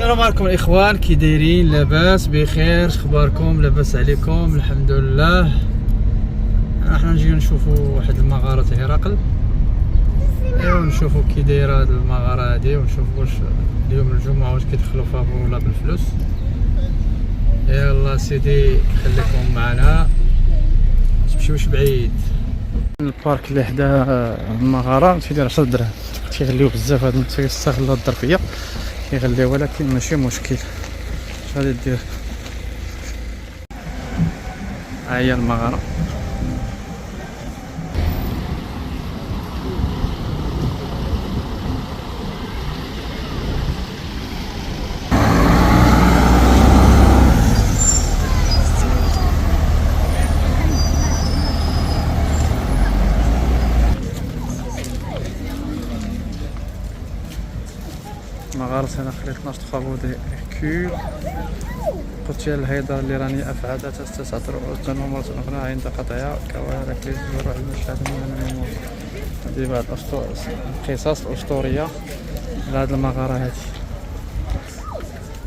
السلام عليكم الاخوان، كي دايرين؟ لاباس بخير؟ اخباركم؟ لاباس عليكم؟ الحمد لله. احنا نجيو نشوفوا واحد المغاره هرقل، ايوا نشوفوا كي دايره هاد المغاره هادي، ونشوفوا واش اليوم الجمعه واش كيدخلوا فيها ولا بالفلوس. يلا سيدي خليكم معنا، متمشيوش بعيد. البارك اللي حدا المغاره تيدير 10 دراهم، تيغليو بزاف هاد تيستغلوا الظرفيه كيغليو، ولكن ماشي مشكل. اش غادي دير؟ ها هي المغاره. مغارة أنا خليت 12 طرافو دي هيركول. قلت الهيدرة اللي راني أفعادها تستعطر أذن ومرة أخرى عند قطعها كوارث للزروع المشاهدة من الموت. هذه بعض القصص الأسطورية لهاد المغارة هادي.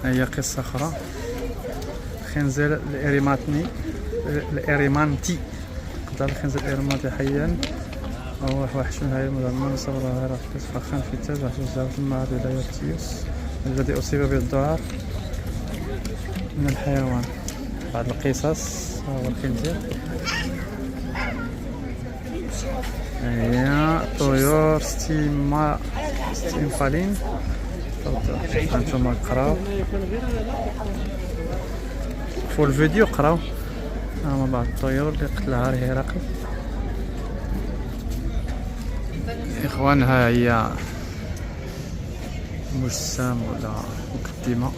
هي قصة أخرى. خنزير الإريمانتي قدر الخنزير الإريمانتي حيا هو وحش هاي مدمر صبر على رفقة فخان في تاج وحش زاوية مع ديلايوتيوس الذي أصيب بالذعر من الحيوان. بعض القصص هو الخنزير. هي طيور ستيمفالين. هانتوما قراو فول الفيديو، قراو هما بعض الطيور اللي قتلها هرقل. إخوان ها هي مجسم ولا مقدمة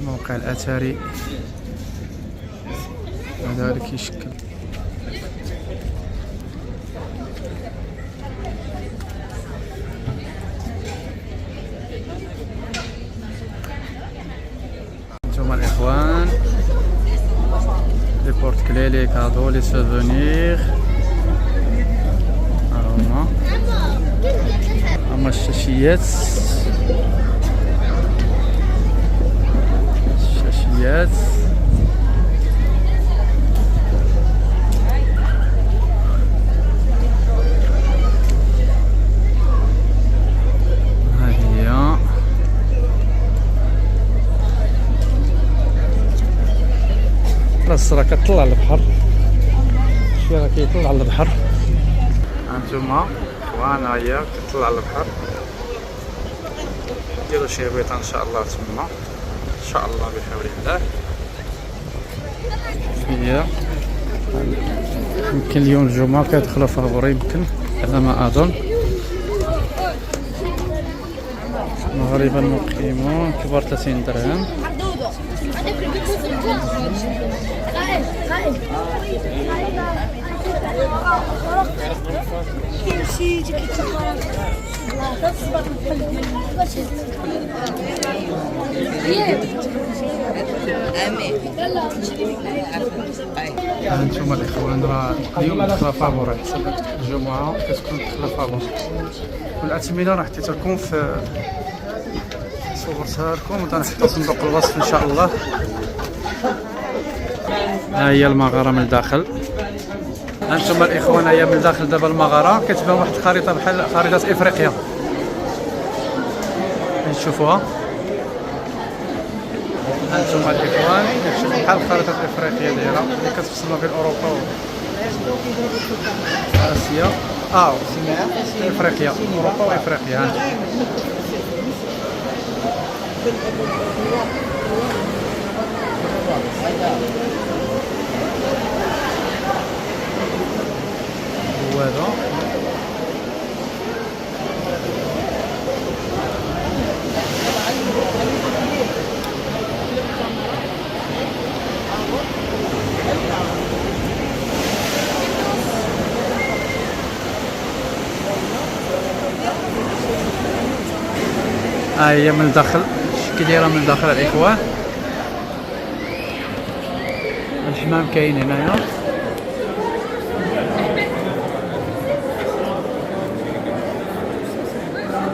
الموقع الأثري هذا اللي كيشكل. هانتوما الإخوان لي بورت كلي، لي كادو، لي سوفونير. هما الشاشيات ها هي. راه كتطلع للبحر، شي راه كيطلع للبحر. هانتوما اخوان ها هي كتطلع للبحر. نديرو شي هبيطه ان شاء الله تما ان شاء الله بحول الله. هي يمكن اليوم الجمعة كيدخلوا فيها برا، يمكن على ما اظن. مغاربة مقيمون كبار 30 درهم. هانتوما الاخوان راه اليوم دخله فابور، حسب الجمعه كتكون دخله فابور، والاثمنه راه حطيتها لكم في صورتها لكم وغنحطها في صندوق الوصف ان شاء الله. ها هي المغاره من الداخل. هانتوما الاخوان هي من الداخل دابا المغاره كتبان واحد الخريطه بحال خريطه افريقيا، نشوفوها. هانتوما الاخوان كتشوفوا بحال خريطه افريقيا دايره اللي كتفصل ما بين اوروبا واسيا. افريقيا، اوروبا وافريقيا. هذا هي من الداخل، الشكل دايره من الداخل الاخوان. الحمام كاين هنايا.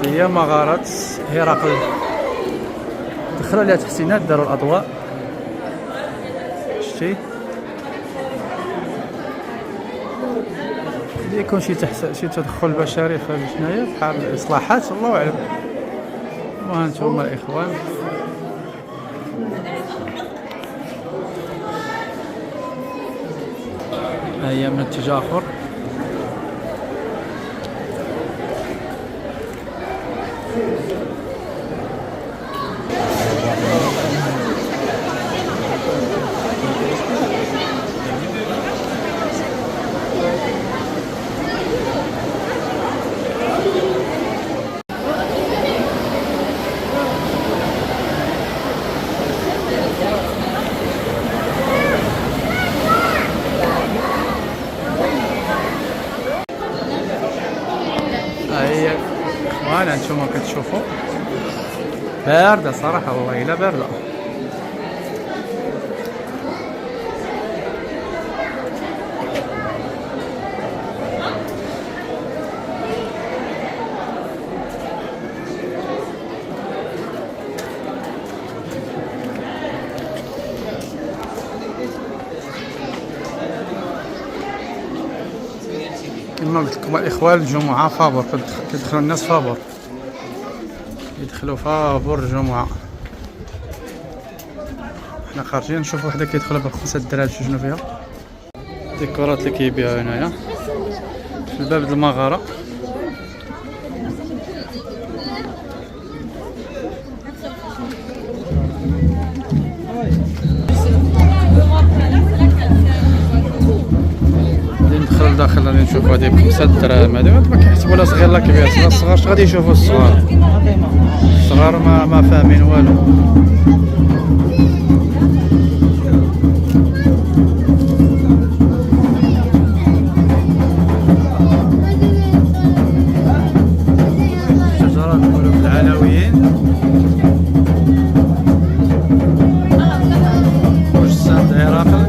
هي مغارة هرقل. دخلوا عليها تحسينات، داروا الاضواء، شتي يكون شي تدخل بشري في هنايا بحال الاصلاحات الله اعلم. وها انتم الاخوان هي من التجاخر. هي اخوان انتم كتشوفوا بارده صراحه، والله الا بارده. كما قلت لكم الاخوان الجمعه فابور، كيدخلوا الناس فابور، يدخلوا فابور الجمعه. حنا خارجين نشوفوا وحده كيدخلها ب5 دراهم شنو فيها. الديكورات اللي كيبيعوا هنايا في الباب د المغاره. ندخلوا لداخل غادي نشوفوا هذه ب5 دراهم، هذه ما كيحسبوا لا صغير لا كبير. الصغار غادي يشوفوا الصغار ما فاهمين والو. شجرات ملوك العلويين، وجسام هرقل.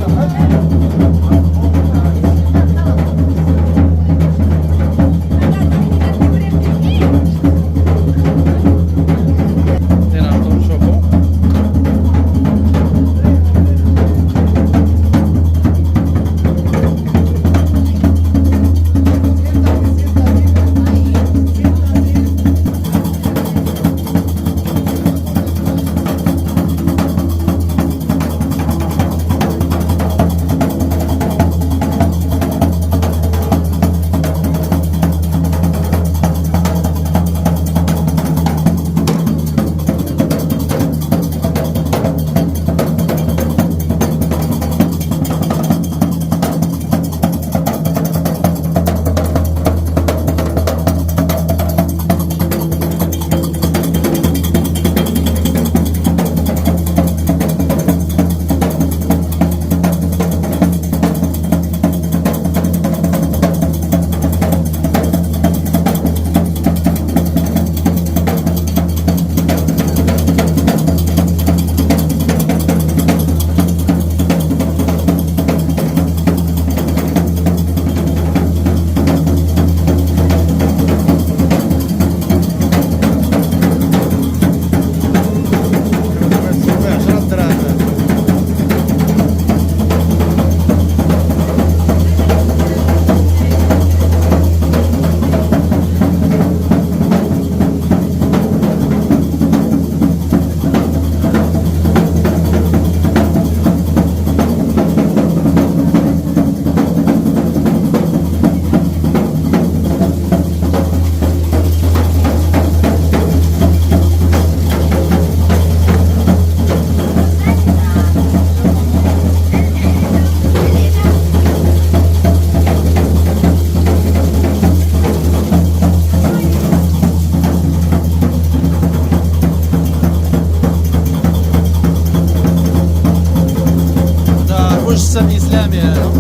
المجسم الاسلامي هذا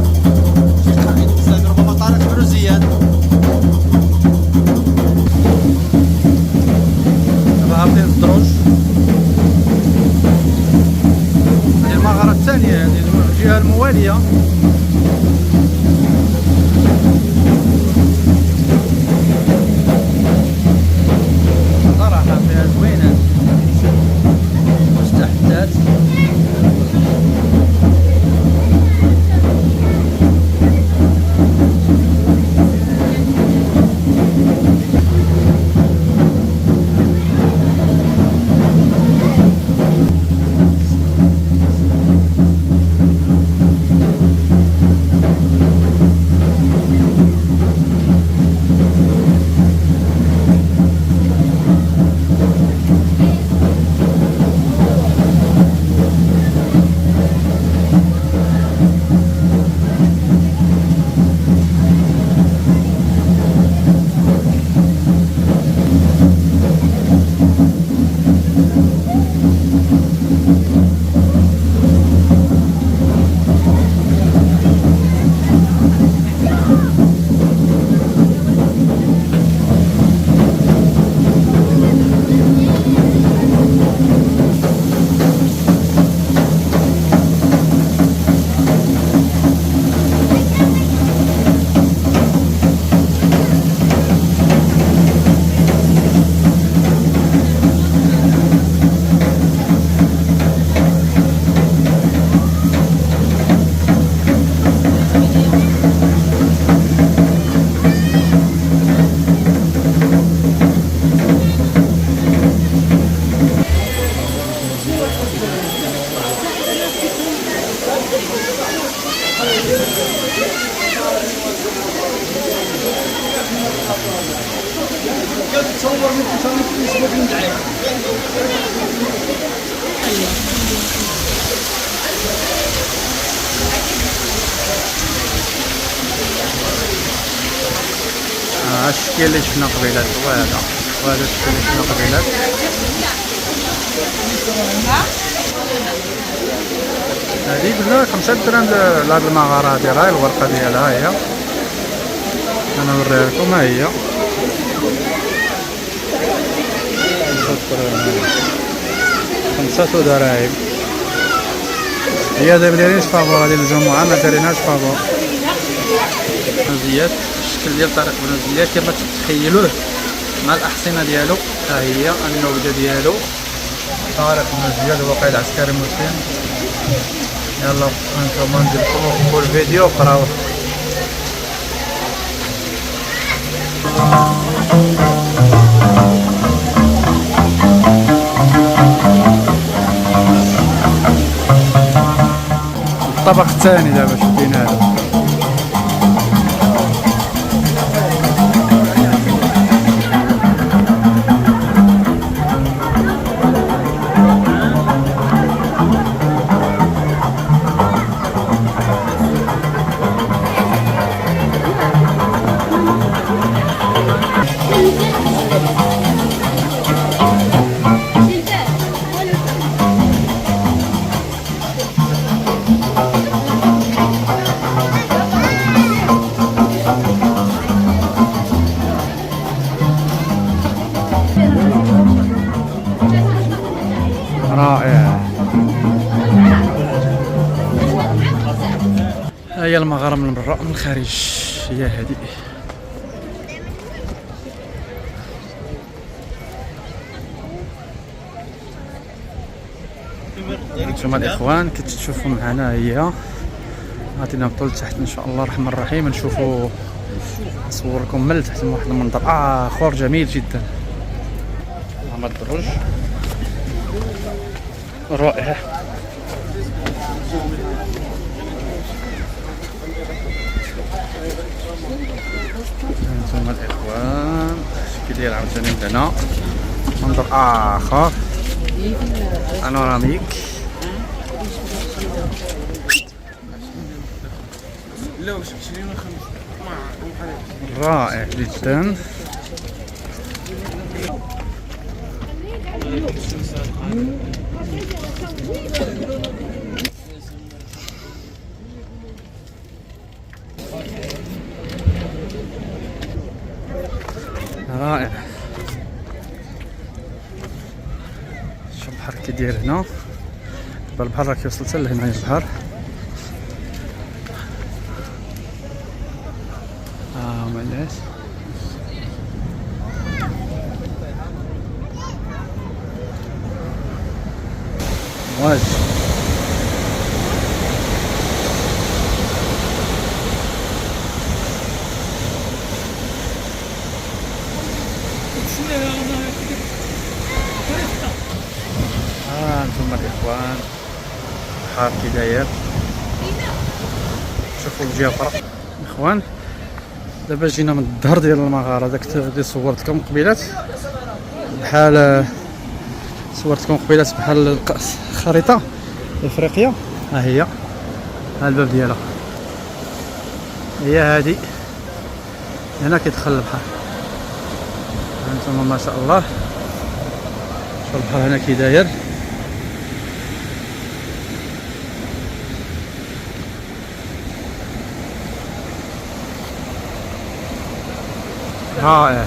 في قائد الاسلامي ربما طارق بن زياد. دابا هابطين الدروج، هذه المغاره الثانيه، هذه الجهه المواليه. صراحه فيها زوينه. الشكل اللي شفنا قبيلات هو هذا، وهذا الشكل اللي شفنا قبيلات. هذه قلنا 5 درهم لهاد المغاره هادي، راهي الورقه ديالها هي، انا نوريها لكم ها هي 5 دراهم. هي دابا دايرين فابور هذه الجمعه، ما دارينهاش فابور. بنوزيات الشكل ديال طريق بنوزيات كما تتخيلوه مع الاحصنه ديالو. ها هي النوجه ديالو، طريق بنوزيات الواقع العسكري مسلم. يلا نتوما ندير لكم كل فيديو قراوه. الطبق الثاني دابا شدينا هذا. رائع. هي المغارة من برا من الخارج هي هذه. انتم الاخوان كتشوفوا معنا هي غادي نهبطوا لتحت ان شاء الله الرحمن الرحيم، نشوفوا نصور لكم من تحت من واحد المنظر اخر جميل جدا. هذا الدرج رائع. انتم الاخوان الشكل ديال عاوتاني عندنا منظر اخر بانوراميك رائع جدا. رائع. شوف البحر كي داير هنا، دابا البحر راه كيوصل حتى لهنايا البحر. هما الناس واش انتم الاخوان البحر كي داير. شوفوا الجهه الاخرى اخوان. دابا جينا من الظهر ديال المغاره، داك اللي صورت لكم قبيلات بحال بحال خريطه افريقيا. ها هي، ها الباب ديالها هي هادي، هنا كيدخل البحر. هانتوما ما شاء الله شوف البحر هنا كي داير. رائع.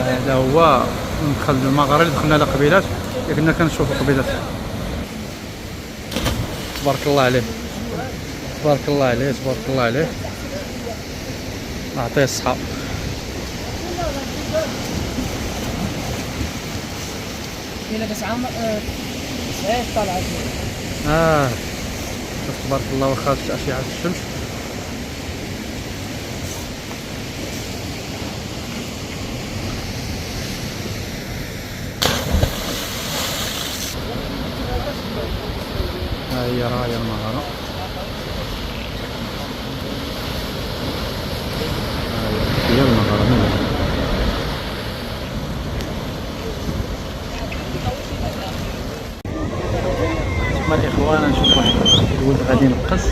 هذا هو مدخل المغارة اللي دخلنا على قبيلات، كنا كنشوفوا قبيلات. تبارك الله عليه، تبارك الله عليه، تبارك الله عليه، أعطيه الصحة. بس عام صعيب طلعت. شوف تبارك الله واخا أشعة الشمس. ها هي راهي المغارة. هي المغارة من هنا. مع الاخوان نشوف واحد الولد غادي ينقص.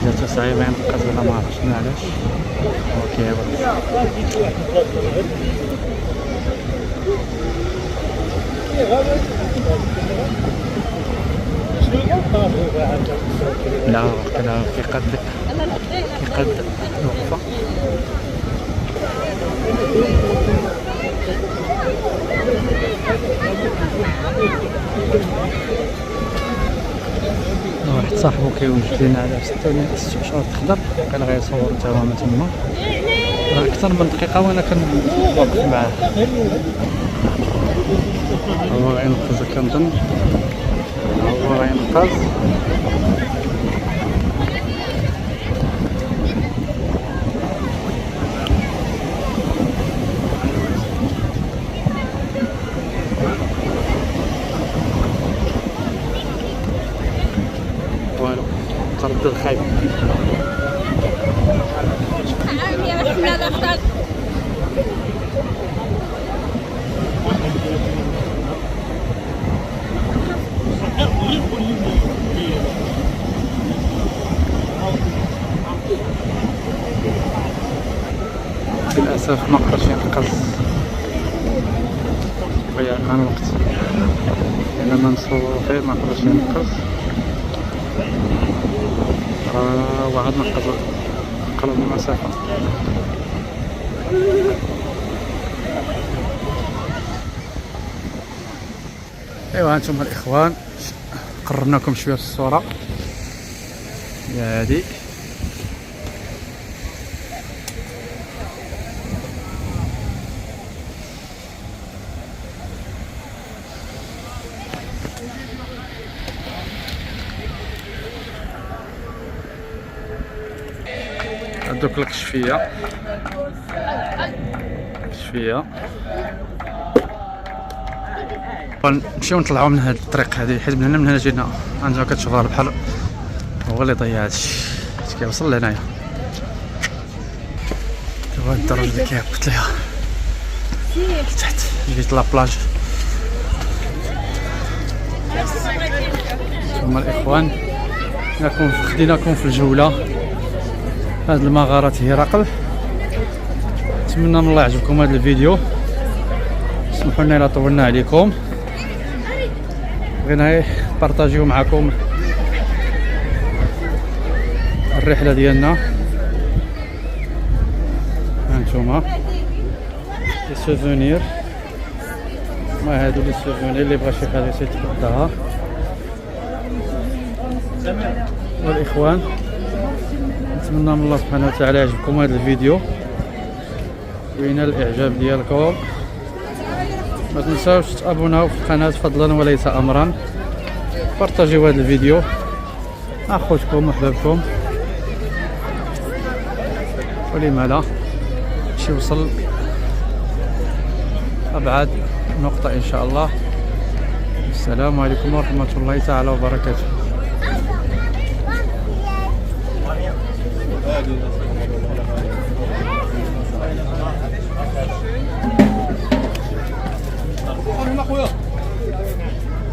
جاتو صعيبة ينقص ولا ما عرفتش شنو علاش هو كيهبط. لا كذا كيقد الوقفة. واحد صاحبو كيوجد لينا على 6 اشهر تخضر، كان غيصور تا هو تما اكثر من دقيقة وانا كنوقف معاه. هو غينقز كنظن، هو غينقز. والو قرب الخايب. للأسف ما قدرش ينقز ضيع معنا الوقت، إلا ما نصور فيه ما قدرش ينقز. وعاد نقز قرب المسافة. ايوا هانتوما الاخوان قررنا لكم شويه في الصوره هادي. هادوك الكشفيه نمشيو نطلعو من هاد الطريق هادي، حيت من هنا جينا عندنا كتشوفوا البحر هو اللي ضيع هادشي، حيت كيوصل لهنايا. هاد الدرج اللي كيهبط ليها لتحت، جيت لابلاج. ثم الاخوان خديناكم في الجوله هاد المغارات هرقل. نتمنى من الله يعجبكم هذا الفيديو، سمحوا لنا الا طولنا عليكم، بغينا بارطاجيو معكم الرحله ديالنا. هانتوما لي سوفونير، ما هادو لي سوفونير اللي بغى شي حاجه يتبداها. والاخوان نتمنى من الله سبحانه وتعالى يعجبكم هذا الفيديو وينال الاعجاب ديالكم. ما تنساوش تابوناو في القناه فضلا وليس امرا، بارطاجيو هذا الفيديو مع خوتكم وحبابكم، ولما لا شي يوصل ابعد نقطه ان شاء الله. السلام عليكم ورحمه الله تعالى وبركاته. خويا